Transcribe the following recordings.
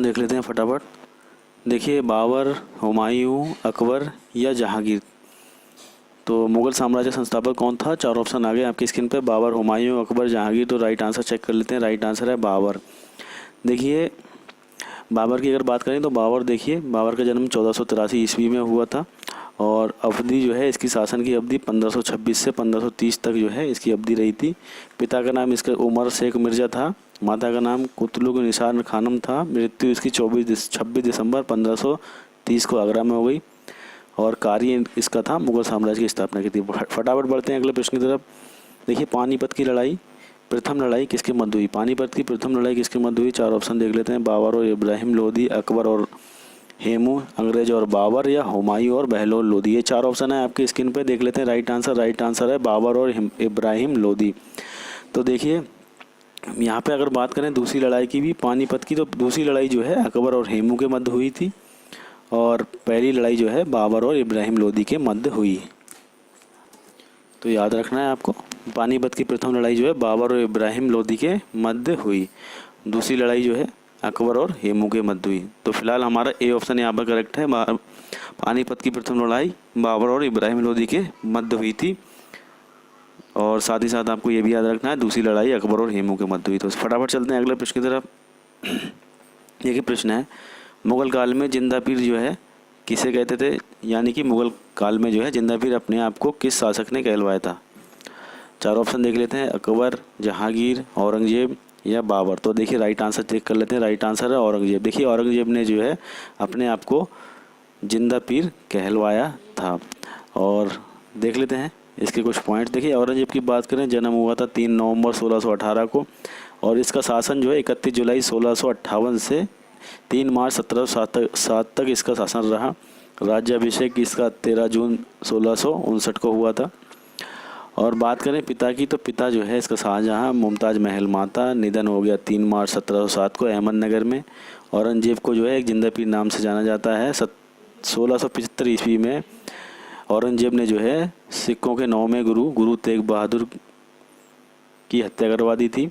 देख लेते हैं फटाफट। देखिए बाबर, हुमायूं, अकबर या जहांगीर। तो मुगल साम्राज्य संस्थापक कौन था? 4 ऑप्शन आ गए आपकी स्क्रीन पे, बाबर, हुमायूं, अकबर, जहांगीर। तो राइट आंसर चेक कर लेते हैं। राइट आंसर है बाबर। देखिए बाबर की अगर बात करें तो बाबर, देखिए बाबर का जन्म 1483 ईस्वी में हुआ था और अवधि जो है इसकी शासन की अवधि 1526 से 1530 तक जो है इसकी अवधि रही थी। पिता का नाम इसका उमर शेख मिर्ज़ा था, माता का नाम कुतलुग निसार खानम था। मृत्यु इसकी 26 दिसंबर 1530 को आगरा में हो गई और कार्य इसका था मुगल साम्राज्य की स्थापना की थी। फटाफट बढ़ते हैं अगले प्रश्न की तरफ। देखिए पानीपत की लड़ाई, प्रथम लड़ाई किसके मध्य हुई? पानीपत की प्रथम लड़ाई किसके मध्य हुई? 4 ऑप्शन देख लेते हैं। बाबर और इब्राहिम लोदी, अकबर और हेमू, अंग्रेज और बाबर, या हुमायूं और बहलोल लोदी। ये 4 ऑप्शन है आपकी स्क्रीन पे, देख लेते हैं राइट आंसर। राइट आंसर है बाबर और इब्राहिम लोदी। तो देखिए यहाँ पे अगर बात करें दूसरी लड़ाई की भी, पानीपत की, तो दूसरी लड़ाई जो है अकबर और हेमू के मध्य हुई थी और पहली लड़ाई जो है बाबर और इब्राहिम लोदी के मध्य हुई। तो याद रखना है आपको, पानीपत की प्रथम लड़ाई जो है बाबर और इब्राहिम लोदी के मध्य हुई, दूसरी लड़ाई जो है अकबर और हेमू के मध्य हुई। तो फिलहाल हमारा ए ऑप्शन यहाँ पर करेक्ट है। पानीपत की प्रथम लड़ाई बाबर और इब्राहिम लोदी के मध्य हुई थी और साथ ही साथ आपको ये भी याद रखना है दूसरी लड़ाई अकबर और हेमू के मध्य हुई। तो फटाफट चलते हैं अगले प्रश्न की तरफ। देखिए प्रश्न है, मुगल काल में जिंदा पीर जो है किसे कहते थे? यानी कि मुगल काल में जो है जिंदा पीर अपने आप को किस शासक ने कहलवाया था? 4 ऑप्शन देख लेते हैं। अकबर, जहांगीर, औरंगजेब या बाबर। तो देखिए राइट आंसर चेक कर लेते हैं। राइट आंसर है औरंगजेब। देखिए औरंगजेब ने जो है अपने आप को जिंदा पीर कहलवाया था। और देख लेते हैं इसके कुछ पॉइंट्स। देखिए औरंगजेब की बात करें, जन्म हुआ था 3 नवंबर 1618 को और इसका शासन जो है 31 जुलाई 1658 से 3 मार्च 1707 तक इसका शासन रहा। राज्याभिषेक इसका 13 जून 1659 को हुआ था। और बात करें पिता की, तो पिता जो है इसका शाहजहां, मुमताज़ महल माता। निधन हो गया 3 मार्च 1707 को अहमदनगर में। औरंगजेब को जो है एक जिंदा पीर नाम से जाना जाता है। 1675 ईस्वी में औरंगजेब ने जो है सिखों के 9वें गुरु तेग बहादुर की हत्या करवा दी थी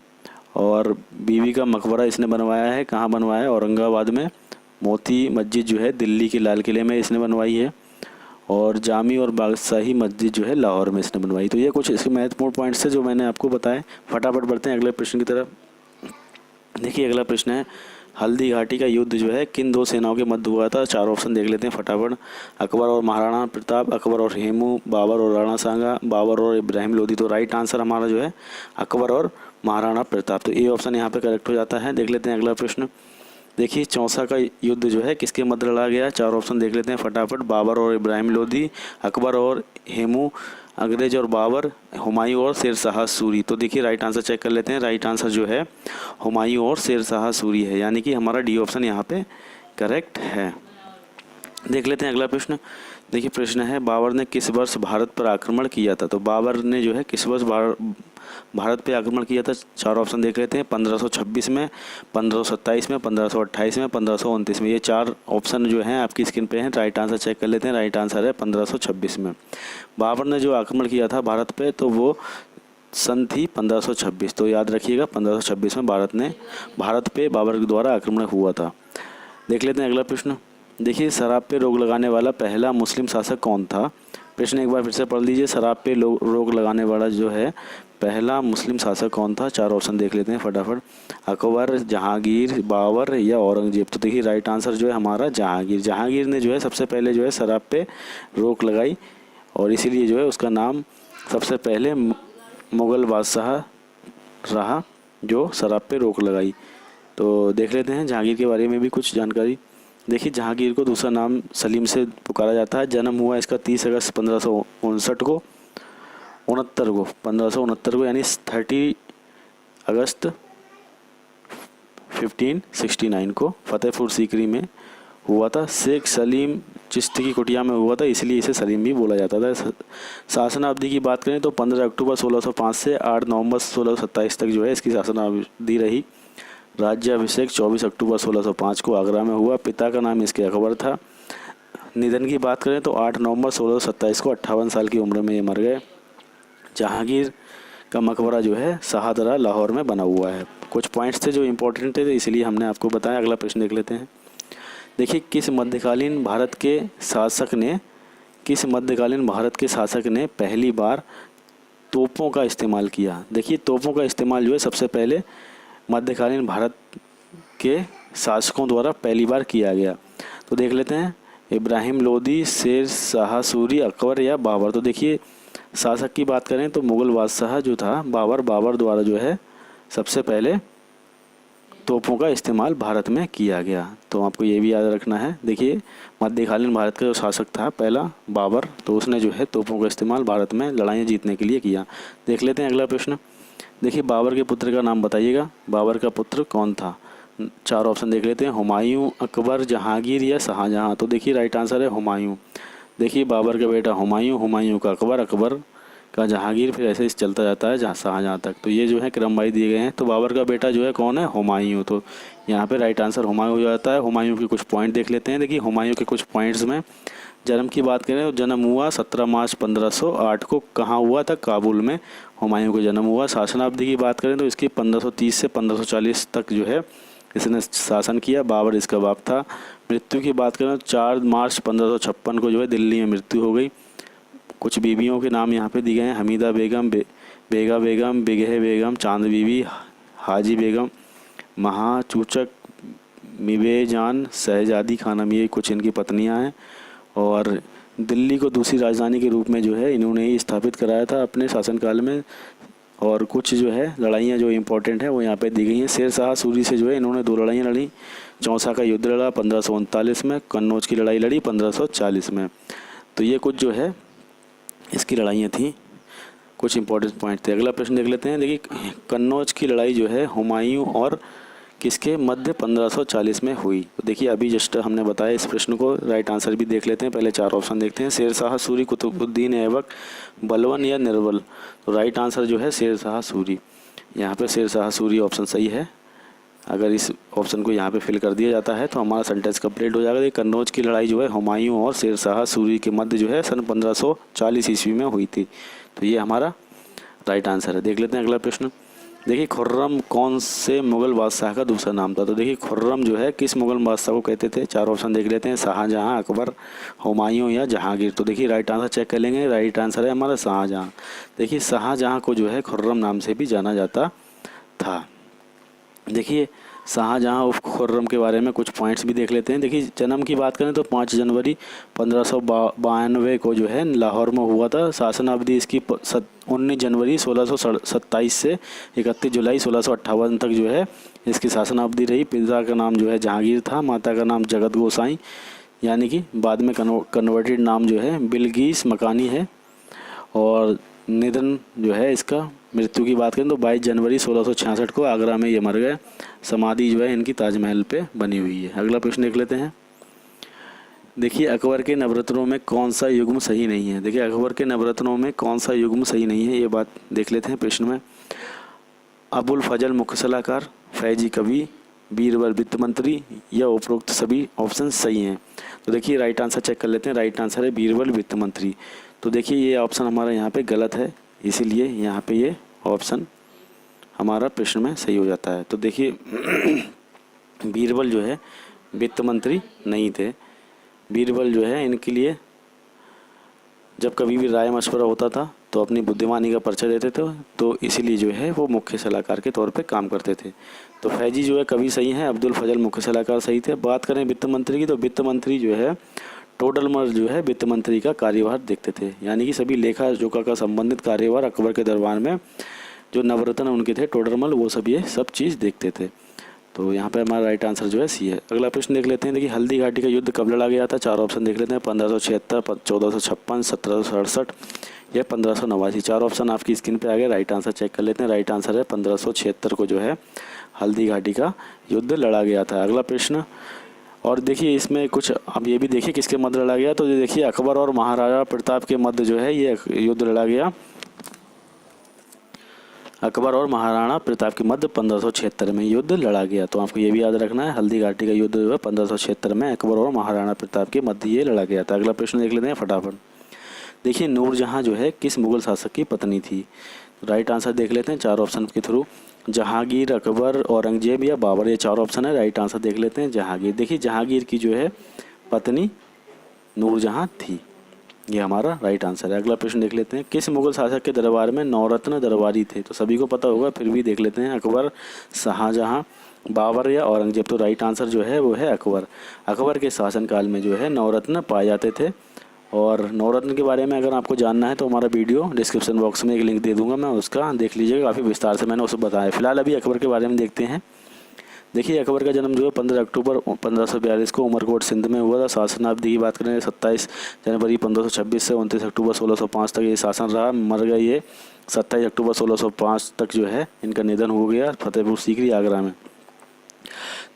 और बीवी का मकबरा इसने बनवाया है। कहाँ बनवाया है? औरंगाबाद में। मोती मस्जिद जो है दिल्ली के लाल किले में इसने बनवाई है और जामी और बादशाही मस्जिद जो है लाहौर में इसने बनवाई। तो ये कुछ इसके महत्वपूर्ण पॉइंट्स है जो मैंने आपको बताए। फटाफट बढ़ते हैं अगले प्रश्न की तरफ। देखिए अगला प्रश्न है, हल्दी घाटी का युद्ध जो है किन 2 सेनाओं के मध्य हुआ था? 4 ऑप्शन देख लेते हैं फटाफट। अकबर और महाराणा प्रताप, अकबर और हेमू, बाबर और राणा सांगा, बाबर और इब्राहिम लोदी। तो राइट आंसर हमारा जो है अकबर और महाराणा प्रताप। तो ए ऑप्शन यहाँ पे करेक्ट हो जाता है। देख लेते हैं अगला प्रश्न। देखिए चौसा का युद्ध जो है किसके मध्य लड़ा गया? 4 ऑप्शन देख लेते हैं फटाफट। बाबर और इब्राहिम लोदी, अकबर और हेमू, अंग्रेज और बाबर, हुमायूं और शेर शाह सूरी। तो देखिए राइट आंसर चेक कर लेते हैं। राइट आंसर जो है हुमायूं और शेर शाह सूरी है, यानी कि हमारा डी ऑप्शन यहाँ पे करेक्ट है। देख लेते हैं अगला प्रश्न। देखिए प्रश्न है, बाबर ने किस वर्ष भारत पर आक्रमण किया था? तो बाबर ने जो है किस वर्ष भारत पे आक्रमण किया था? 4 ऑप्शन देख लेते हैं। 1526 में, 1527 में, 1528 में, 1529 में। ये 4 ऑप्शन जो हैं आपकी स्क्रीन पे हैं। राइट आंसर चेक कर लेते हैं। राइट आंसर है 1526 में। बाबर ने जो आक्रमण किया था भारत पे, तो वो सन थी 1526। तो याद रखिएगा 1526 में भारत पे बाबर के द्वारा आक्रमण हुआ था। देख लेते हैं अगला प्रश्न। देखिए शराब पे रोक लगाने वाला पहला मुस्लिम शासक कौन था? प्रश्न एक बार फिर से पढ़ लीजिए। शराब पे रोक लगाने वाला जो है पहला मुस्लिम शासक कौन था? 4 ऑप्शन देख लेते हैं फटाफट। अकबर, जहांगीर, बाबर या औरंगजेब। तो देखिए राइट आंसर जो है हमारा जहांगीर। जहांगीर ने जो है सबसे पहले जो है शराब पे रोक लगाई और इसीलिए जो है उसका नाम सबसे पहले मुग़ल बादशाह रहा जो शराब पे रोक लगाई। तो देख लेते हैं जहांगीर के बारे में भी कुछ जानकारी। देखिए जहांगीर को दूसरा नाम सलीम से पुकारा जाता है। जन्म हुआ इसका 30 अगस्त 1569 को, 1569 को, यानी 30 अगस्त 1569 को फतेहपुर सीकरी में हुआ था। शेख सलीम चिश्ती की कुटिया में हुआ था, इसलिए इसे सलीम भी बोला जाता था। शासनावधि की बात करें तो 15 अक्टूबर 1605 से 8 नवंबर 1627 तक जो है इसकी शासनावधि रही। राज्याभिषेक 24 अक्टूबर 1605 को आगरा में हुआ। पिता का नाम इसके अकबर था। निधन की बात करें तो 8 नवंबर 1627 को 58 साल की उम्र में ये मर गए। जहांगीर का मकबरा जो है शाहदरा लाहौर में बना हुआ है। कुछ पॉइंट्स थे जो इम्पोर्टेंट थे, इसलिए हमने आपको बताया। अगला प्रश्न देख लेते हैं। देखिए, किस मध्यकालीन भारत के शासक ने पहली बार तोपों का इस्तेमाल किया? देखिए, तोपों का इस्तेमाल जो है सबसे पहले मध्यकालीन भारत के शासकों द्वारा पहली बार किया गया। तो देख लेते हैं, इब्राहिम लोदी, शेर शाह सूरी, अकबर या बाबर। तो देखिए, शासक की बात करें तो मुग़ल बादशाह जो था बाबर द्वारा जो है सबसे पहले तोपों का इस्तेमाल भारत में किया गया। तो आपको ये भी याद रखना है। देखिए, मध्यकालीन भारत का जो शासक था पहला बाबर, तो उसने जो है तोपों का इस्तेमाल भारत में लड़ाइयाँ जीतने के लिए किया। देख लेते हैं अगला प्रश्न। देखिए, बाबर के पुत्र का नाम बताइएगा। बाबर का पुत्र कौन था? 4 ऑप्शन देख लेते हैं, हुमायूं, अकबर, जहांगीर या शाहजहां। तो देखिए, राइट आंसर है हुमायूं। देखिए, बाबर का बेटा हुमायूं, हुमायूं का अकबर, अकबर का जहांगीर, फिर ऐसे चलता जाता है जहाँ शाहजहां तक। तो ये जो है क्रम वाइज दिए गए हैं। तो बाबर का बेटा जो है कौन है? हुमायूं। तो यहाँ पे राइट आंसर हुमायूं हो जाता है। हुमायूं के कुछ पॉइंट देख लेते हैं। देखिए, हुमायूं के कुछ पॉइंट्स में जन्म की बात करें तो जन्म हुआ 17 मार्च 1508 को। कहाँ हुआ था? काबुल में हुमायूं का जन्म हुआ। शासनावधि की बात करें तो इसकी 1530 से 1540 तक जो है इसने शासन किया। बाबर इसका बाप था। मृत्यु की बात करें तो 4 मार्च 1556 को जो है दिल्ली में मृत्यु हो गई। कुछ बीवियों के नाम यहाँ पे दिए गए हैं, हमीदा बेगम, बेगा बेगम, बिगह बेगम, चांद बीबी, हाजी बेगम, महाचूचक, मिबे जान, शहजादी खानम, ये कुछ इनकी पत्नियाँ हैं। और दिल्ली को दूसरी राजधानी के रूप में जो है इन्होंने ही स्थापित कराया था अपने शासनकाल में। और कुछ जो है लड़ाइयाँ जो इम्पोर्टेंट हैं वो यहाँ पे दी गई हैं। शेर शाह सूरी से जो है इन्होंने 2 लड़ाइयाँ लड़ी। चौसा का युद्ध लड़ा 1539 में, कन्नौज की लड़ाई लड़ी 1540 में। तो ये कुछ जो है इसकी लड़ाइयाँ थी, कुछ इंपॉर्टेंट पॉइंट थे। अगला प्रश्न देख लेते हैं। देखिए, कन्नौज की लड़ाई जो है हुमायूं और किसके मध्य 1540 में हुई? तो देखिए, अभी जस्ट हमने बताया इस प्रश्न को। राइट आंसर भी देख लेते हैं। पहले 4 ऑप्शन देखते हैं, शेर शाह सूरी, कुतुबुद्दीन ऐबक, बलवन या निर्बल। तो राइट आंसर जो है शेर शाह सूरी। यहाँ पे शेर शाह सूरी ऑप्शन सही है। अगर इस ऑप्शन को यहाँ पे फिल कर दिया जाता है तो हमारा सेंटेंस कंप्लीट हो जाएगा। कन्नौज की लड़ाई जो है हुमायूं और शेर शाह सूरी के मध्य जो है सन 1540 ईस्वी में हुई थी। तो ये हमारा राइट आंसर है। देख लेते हैं अगला प्रश्न। देखिए, खुर्रम कौन से मुग़ल बादशाह का दूसरा नाम था? तो देखिए, खुर्रम जो है किस मुग़ल बादशाह को कहते थे? 4 ऑप्शन देख लेते हैं, शाहजहां, अकबर, हुमायूं या जहांगीर। तो देखिए, राइट आंसर चेक कर लेंगे। राइट आंसर है हमारा शाहजहां। देखिए, शाहजहां को जो है खुर्रम नाम से भी जाना जाता था। देखिए, शाहजहां उर्फ खुर्रम के बारे में कुछ पॉइंट्स भी देख लेते हैं। देखिए, जन्म की बात करें तो 5 जनवरी 1592 को जो है लाहौर में हुआ था। शासन अवधि इसकी 19 जनवरी 1627 से 31 जुलाई 1658 तक जो है इसकी शासन अवधि रही। पिता का नाम जो है जहांगीर था, माता का नाम जगत गोसाई, यानी कि बाद में कन्वर्टेड नाम जो है बिलकीस मकानी है। और निधन जो है इसका, मृत्यु की बात करें तो 22 जनवरी 1666 को आगरा में ये मर गए। समाधि जो है इनकी ताजमहल पे बनी हुई है। अगला प्रश्न देख लेते हैं। देखिए, अकबर के नवरत्नों में कौन सा युग्म सही नहीं है? देखिए, अकबर के नवरत्नों में कौन सा युग्म सही नहीं है, ये बात देख लेते हैं प्रश्न में। अबुल फजल मुख्य सलाहकार, फैजी कवि, बीरबल वित्त मंत्री या उपरोक्त सभी ऑप्शन सही हैं? तो देखिए, राइट आंसर चेक कर लेते हैं। राइट आंसर है बीरबल वित्त मंत्री। तो देखिए, ये ऑप्शन हमारा यहाँ पे गलत है, इसीलिए यहाँ पे ये ऑप्शन हमारा प्रश्न में सही हो जाता है। तो देखिए, बीरबल जो है वित्त मंत्री नहीं थे। बीरबल जो है इनके लिए जब कभी भी राय मशवरा होता था तो अपनी बुद्धिमानी का परिचय देते थे, तो इसीलिए जो है वो मुख्य सलाहकार के तौर पे काम करते थे। तो फैजी जो है कवि सही हैं, अब्दुल फजल मुख्य सलाहकार सही थे। बात करें वित्त मंत्री की, तो वित्त मंत्री जो है टोडरमल जो है वित्त मंत्री का कार्यभार देखते थे, यानी कि सभी लेखा जोखा का संबंधित कार्यभार अकबर के दरबार में जो नवरत्न उनके थे टोडरमल, वो सब ये सब चीज़ देखते थे। तो यहाँ पे हमारा राइट आंसर जो है सी है। अगला प्रश्न देख लेते हैं। देखिए, हल्दी घाटी का युद्ध कब लड़ा गया था? 4 ऑप्शन देख लेते हैं, 1576, 1456, 1767 या 1589। 4 ऑप्शन आपकी स्क्रीन पे आ गए। राइट आंसर चेक कर लेते हैं। राइट आंसर है 1576 को जो है हल्दी घाटी का युद्ध लड़ा गया था। अगला प्रश्न, और देखिए इसमें कुछ अब ये भी देखिए किसके मध्य लड़ा गया। तो ये देखिए, अकबर और महाराजा प्रताप के मध्य जो है ये युद्ध लड़ा गया। अकबर और महाराणा प्रताप के मध्य 1576 में युद्ध लड़ा गया। तो आपको ये भी याद रखना है, हल्दी घाटी का युद्ध जो है 1576 में अकबर और महाराणा प्रताप के मध्य ये लड़ा गया था। अगला प्रश्न देख लेते हैं फटाफट। देखिए, नूरजहां जो है किस मुगल शासक की पत्नी थी? राइट आंसर देख लेते हैं 4 ऑप्शन के थ्रू। जहांगीर, अकबर, औरंगजेब या बाबर, ये चार ऑप्शन है। राइट आंसर देख लेते हैं जहांगीर। देखिए जहांगीर की जो है पत्नी नूरजहां थी, ये हमारा राइट आंसर है। अगला प्रश्न देख लेते हैं, किस मुगल शासक के दरबार में नवरत्न दरबारी थे? तो सभी को पता होगा, फिर भी देख लेते हैं। अकबर, शाहजहां, बाबर या औरंगजेब? तो राइट आंसर जो है वो है अकबर। अकबर के शासनकाल में जो है नवरत्न पाए जाते थे। और नवरत्न के बारे में अगर आपको जानना है तो हमारा वीडियो डिस्क्रिप्शन बॉक्स में एक लिंक दे दूंगा, मैं उसका देख लीजिएगा, काफ़ी विस्तार से मैंने उसे बताया। फिलहाल अभी अकबर के बारे में देखते हैं। देखिए अकबर का जन्म जो है 15 अक्टूबर 1542 को उमरकोट सिंध में हुआ था। शासनावधि की बात करें 27 जनवरी 1526 से 29 अक्टूबर 1605 तक ये शासन रहा। मर गए ये 27 अक्टूबर 1605 तक जो है इनका निधन हो गया फतेहपुर सीकरी आगरा में।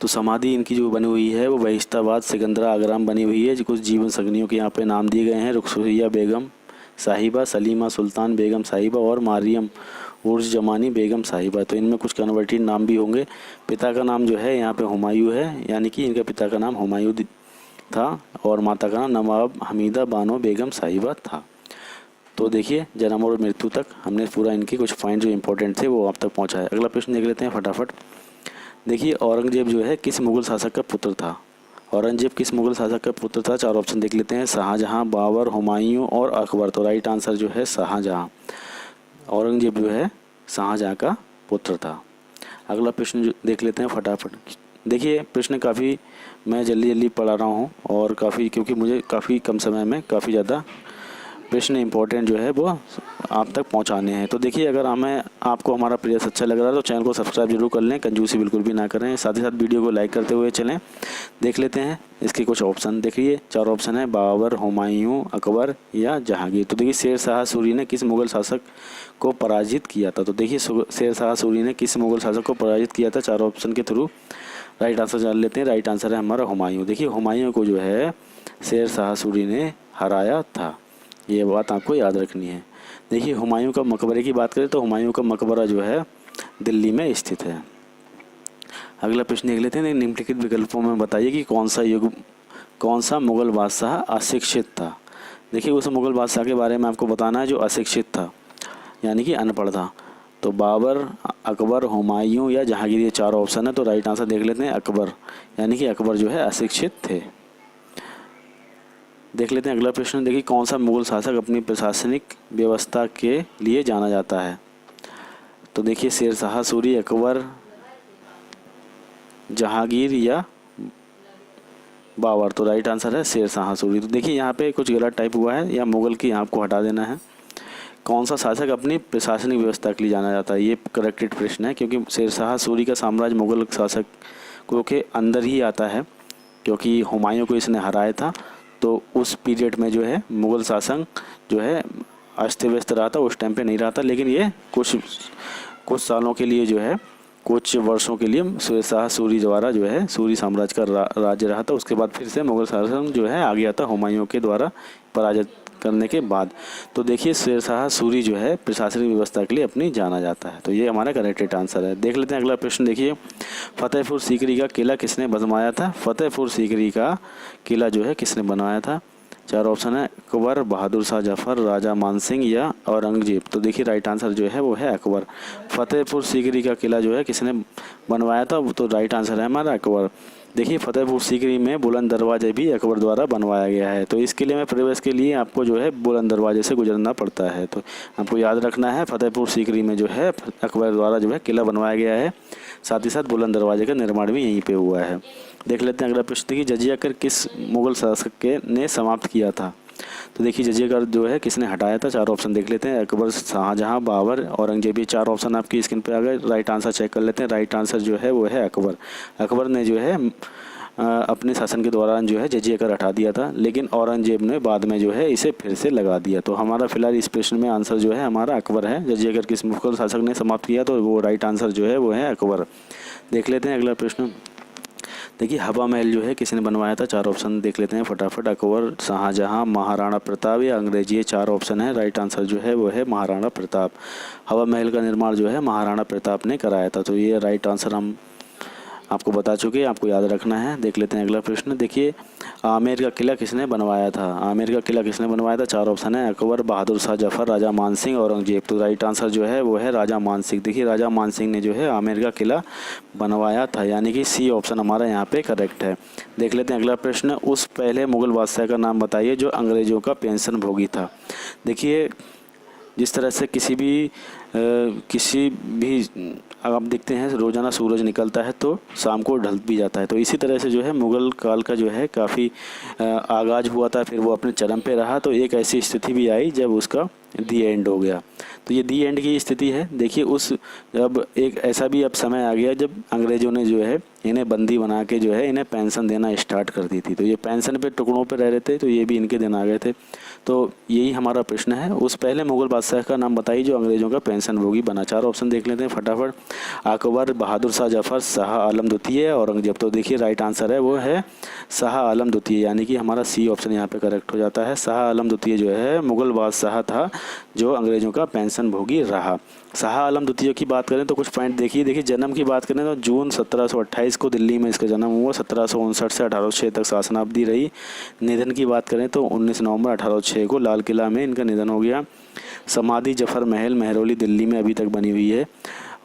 तो समाधि इनकी जो बनी हुई है वो बहिश्ताबाद सिकंदरा आगरा में बनी हुई है। कुछ जीवन संगनियों के यहाँ पे नाम दिए गए हैं, रुखसैया बेगम साहिबा, सलीमा सुल्तान बेगम साहिबा और मारियम उर्ज जमानी बेगम साहिबा। तो इनमें कुछ कन्वर्टेड नाम भी होंगे। पिता का नाम जो है यहाँ पे हुमायूं है, यानी कि इनके पिता का नाम हुमायूं था और माता का नाम नवाब हमीदा बानो बेगम साहिबा था। तो देखिए जन्म और मृत्यु तक हमने पूरा इनके कुछ पॉइंट जो इंपॉर्टेंट थे वो आप तक पहुँचाया। अगला प्रश्न देख लेते हैं फटाफट। देखिए औरंगजेब जो है किस मुगल शासक का पुत्र था? औरंगजेब किस मुगल शासक का पुत्र था? चार ऑप्शन देख लेते हैं, शाहजहां, बाबर, हुमायूं और अकबर। तो राइट आंसर जो है शाहजहां। औरंगजेब जो है शाहजहां का पुत्र था। अगला प्रश्न देख लेते हैं फटाफट। देखिए प्रश्न काफ़ी मैं जल्दी पढ़ा रहा हूँ और काफ़ी, क्योंकि मुझे काफ़ी कम समय में काफ़ी ज़्यादा प्रश्न इंपॉर्टेंट जो है वो आप तक पहुंचाने हैं। तो देखिए अगर आपको हमारा प्रयास अच्छा लग रहा है तो चैनल को सब्सक्राइब जरूर कर लें, कंजूसी बिल्कुल भी ना करें। साथ ही साथ वीडियो को लाइक करते हुए चलें। देख लेते हैं इसके कुछ ऑप्शन। देखिए चार ऑप्शन है, बाबर, हुमायूं, अकबर या जहांगीर। तो देखिए शेर शाह सूरी ने किस मुगल शासक को पराजित किया था? तो देखिए शेर शाह सूरी ने किस मुगल शासक को पराजित किया था? चार ऑप्शन के थ्रू राइट आंसर जान लेते हैं। राइट आंसर है हमारा हुमायूं। देखिए हुमायूं को जो है शेर शाह सूरी ने हराया था, ये बात आपको याद रखनी है। देखिए हुमायूं का मकबरे की बात करें तो हुमायूं का मकबरा जो है दिल्ली में स्थित है। अगला प्रश्न देख लेते हैं, निम्नलिखित विकल्पों में बताइए कि कौन सा मुगल बादशाह अशिक्षित था? देखिए उस मुगल बादशाह के बारे में आपको बताना है जो अशिक्षित था, यानी कि अनपढ़ था। तो बाबर, अकबर, हुमायूं या जहांगीर, ये चार ऑप्शन है। तो राइट आंसर देख लेते हैं अकबर, यानी कि अकबर जो है अशिक्षित थे। देख लेते हैं अगला प्रश्न। देखिए कौन सा मुगल शासक अपनी प्रशासनिक व्यवस्था के लिए जाना जाता है? तो देखिए शेर शाह सूरी, अकबर, जहांगीर या बाबर। तो राइट आंसर है शेर शाह सूरी। तो देखिए यहाँ पे कुछ गलत टाइप हुआ है, या मुगल की यहाँ आपको हटा देना है। कौन सा शासक अपनी प्रशासनिक व्यवस्था के लिए जाना जाता है, ये करेक्टेड प्रश्न है, क्योंकि शेर शाह सूरी का साम्राज्य मुगल शासकों के अंदर ही आता है, क्योंकि हुमायूं को इसने हराया था। तो उस पीरियड में जो है मुग़ल शासन जो है अस्त व्यस्त रहा था, उस टाइम पे नहीं रहा था। लेकिन ये कुछ सालों के लिए जो है, कुछ वर्षों के लिए शेर शाह सूरी द्वारा जो है सूरी साम्राज्य का राज्य रहा था। उसके बाद फिर से मुग़ल शासन जो है आ गया था हुमायूं के द्वारा पराजित करने के बाद। तो देखिए शेर शाह सूरी जो है प्रशासनिक व्यवस्था के लिए अपनी जाना जाता है। तो ये हमारा करेक्टेड आंसर है। देख लेते हैं अगला प्रश्न। देखिए फतेहपुर सीकरी का किला किसने बनवाया था? फतेहपुर सीकरी का किला जो है किसने बनवाया था? चार ऑप्शन है, अकबर, बहादुर शाह जफर, राजा मानसिंह या औरंगजेब। तो देखिए राइट आंसर जो है वो है अकबर। फतेहपुर सीकरी का किला जो है किसने बनवाया था? तो राइट आंसर है हमारा अकबर। देखिए फतेहपुर सीकरी में बुलंद दरवाजे भी अकबर द्वारा बनवाया गया है। तो इस किले में प्रवेश के लिए आपको जो है बुलंद दरवाजे से गुजरना पड़ता है। तो आपको याद रखना है फतेहपुर सीकरी में जो है अकबर द्वारा जो है किला बनवाया गया है। साथ ही साथ बुलंद दरवाजे का निर्माण भी यहीं पे हुआ है। देख लेते हैं अगला प्रश्न कि जजिया कर किस मुगल शासक ने समाप्त किया था? तो देखिए जजिया कर जो है किसने हटाया था? चार ऑप्शन देख लेते हैं, अकबर, शाहजहां, बाबर, औरंगजेब। ये चार ऑप्शन आपकी स्क्रीन पे आ गए। राइट आंसर चेक कर लेते हैं। राइट आंसर जो है वो है अकबर। अकबर ने जो है अपने शासन के दौरान जो है जजिया कर हटा दिया था, लेकिन औरंगजेब ने बाद में जो है इसे फिर से लगा दिया। तो हमारा फिलहाल इस प्रश्न में आंसर जो है हमारा अकबर है। जजिया कर किस मुगल शासक ने समाप्त किया? तो वो राइट आंसर जो है वो है अकबर। देख लेते हैं अगला प्रश्न। देखिए हवा महल जो है किसने बनवाया था? चार ऑप्शन देख लेते हैं फटाफट, अकबर, शाहजहां, महाराणा प्रताप या अंग्रेज। ये चार ऑप्शन है। राइट आंसर जो है वो है महाराणा प्रताप। हवा महल का निर्माण जो है महाराणा प्रताप ने कराया था। तो ये राइट आंसर हम आपको बता चुके, आपको याद रखना है। देख लेते हैं अगला प्रश्न। देखिए, आमेर का किला किसने बनवाया था? आमेर का किला किसने बनवाया था? 4 ऑप्शन है, अकबर, बहादुर शाह जफर, राजा मान सिंह, औरंगजेब। तो राइट आंसर जो है वो है राजा मान सिंह। देखिए, राजा मान सिंह ने जो है आमेर का किला बनवाया था, यानी कि सी ऑप्शन हमारा यहाँ पे करेक्ट है। देख लेते हैं अगला प्रश्न। उस पहले मुगल बादशाह का नाम बताइए जो अंग्रेजों का पेंशन भोगी था। देखिए, जिस तरह से किसी भी अब आप देखते हैं रोज़ाना सूरज निकलता है तो शाम को ढल भी जाता है, तो इसी तरह से जो है मुग़ल काल का जो है काफ़ी आगाज़ हुआ था, फिर वो अपने चरम पे रहा, तो एक ऐसी स्थिति भी आई जब उसका दी एंड हो गया। तो ये दी एंड की स्थिति है। देखिए, अब एक ऐसा भी अब समय आ गया जब अंग्रेज़ों ने जो है इन्हें बंदी बना के जो है इन्हें पेंशन देना स्टार्ट कर दी थी। तो ये पेंशन पे टुकड़ों पे रह रहे थे, तो ये भी इनके दिन आ गए थे। तो यही हमारा प्रश्न है, उस पहले मुग़ल बादशाह का नाम बताइए जो अंग्रेज़ों का पेंशन भोगी बना। 4 ऑप्शन देख लेते हैं फटाफट। अकबर, बहादुर शाह जफर, शाह आलम द्वितीय, औरंगजेब। तो देखिए, राइट आंसर है वो है शाह आलम द्वितीय, यानी कि हमारा सी ऑप्शन यहाँ पे करेक्ट हो जाता है। शाह आलम द्वितीय जो है मुग़ल बादशाह था जो अंग्रेज़ों का पेंशन भोगी रहा। शाह आलम द्वितीय की बात करें तो कुछ पॉइंट देखिए, जन्म की बात करें तो जून 1728 को दिल्ली में इसका जन्म हुआ। 1759 से 1806 तक शासनावधि रही। निधन की बात करें तो 19 नवंबर 1806 को लाल किला में इनका निधन हो गया। समाधि जफर महल, महरौली, दिल्ली में अभी तक बनी हुई है।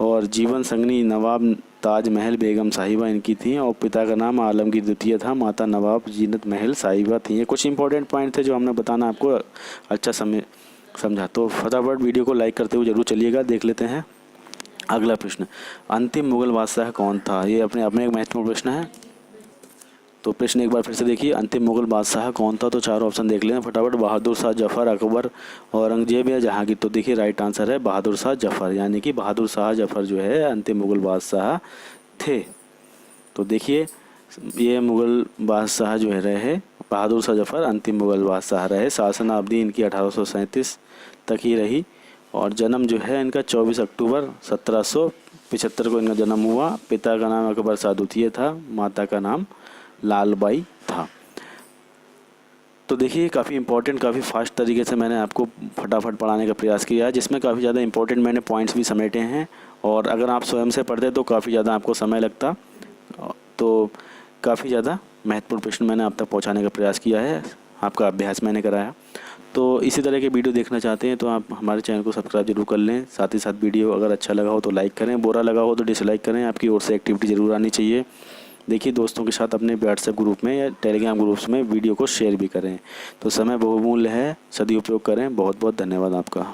और जीवन संगनी नवाब ताज महल बेगम साहिबा इनकी थी, और पिता का नाम आलमगीर द्वितीय था, माता नवाब जीनत महल साहिबा थी। ये कुछ इंपॉर्टेंट पॉइंट थे जो हमने बताना आपको अच्छा समझा। तो फटाफट वीडियो को लाइक करते हुए जरूर चलिएगा। देख लेते हैं अगला प्रश्न। अंतिम मुगल बादशाह कौन था? ये अपने आप में एक महत्वपूर्ण प्रश्न है। तो प्रश्न एक बार फिर से देखिए, अंतिम मुगल बादशाह कौन था? तो 4 ऑप्शन देख लें फटाफट। बहादुर शाह जफर, अकबर, औरंगजेब या जहांगीर। तो देखिए, राइट आंसर है बहादुर शाह जफर, यानी कि बहादुर शाह जफर जो है अंतिम मुगल बादशाह थे। तो देखिए, ये मुगल बादशाह जो है रहे बहादुर शाह जफर, अंतिम मुगल बादशाह रहे। शासन अवधि इनकी 1837 तक ही रही, और जन्म जो है इनका 24 अक्टूबर 1775 को इनका जन्म हुआ। पिता का नाम अकबर शाह द्वितीय था, माता का नाम लालबाई था। तो देखिए, काफ़ी इंपॉर्टेंट, काफ़ी फास्ट तरीके से मैंने आपको फटाफट पढ़ाने का प्रयास किया है, जिसमें काफ़ी ज़्यादा इंपॉर्टेंट मैंने पॉइंट्स भी समेटे हैं। और अगर आप स्वयं से पढ़ते तो काफ़ी ज़्यादा आपको समय लगता। तो काफ़ी ज़्यादा महत्वपूर्ण प्रश्न मैंने आप तक पहुंचाने का प्रयास किया है, आपका अभ्यास मैंने कराया। तो इसी तरह के वीडियो देखना चाहते हैं तो आप हमारे चैनल को सब्सक्राइब जरूर कर लें। साथ ही साथ वीडियो अगर अच्छा लगा हो तो लाइक करें, बुरा लगा हो तो डिसलाइक करें। आपकी ओर से एक्टिविटी ज़रूर आनी चाहिए। देखिए, दोस्तों के साथ अपने व्हाट्सएप ग्रुप में या टेलीग्राम ग्रुप्स में वीडियो को शेयर भी करें। तो समय बहुमूल्य है, सदुपयोग करें। बहुत बहुत धन्यवाद आपका।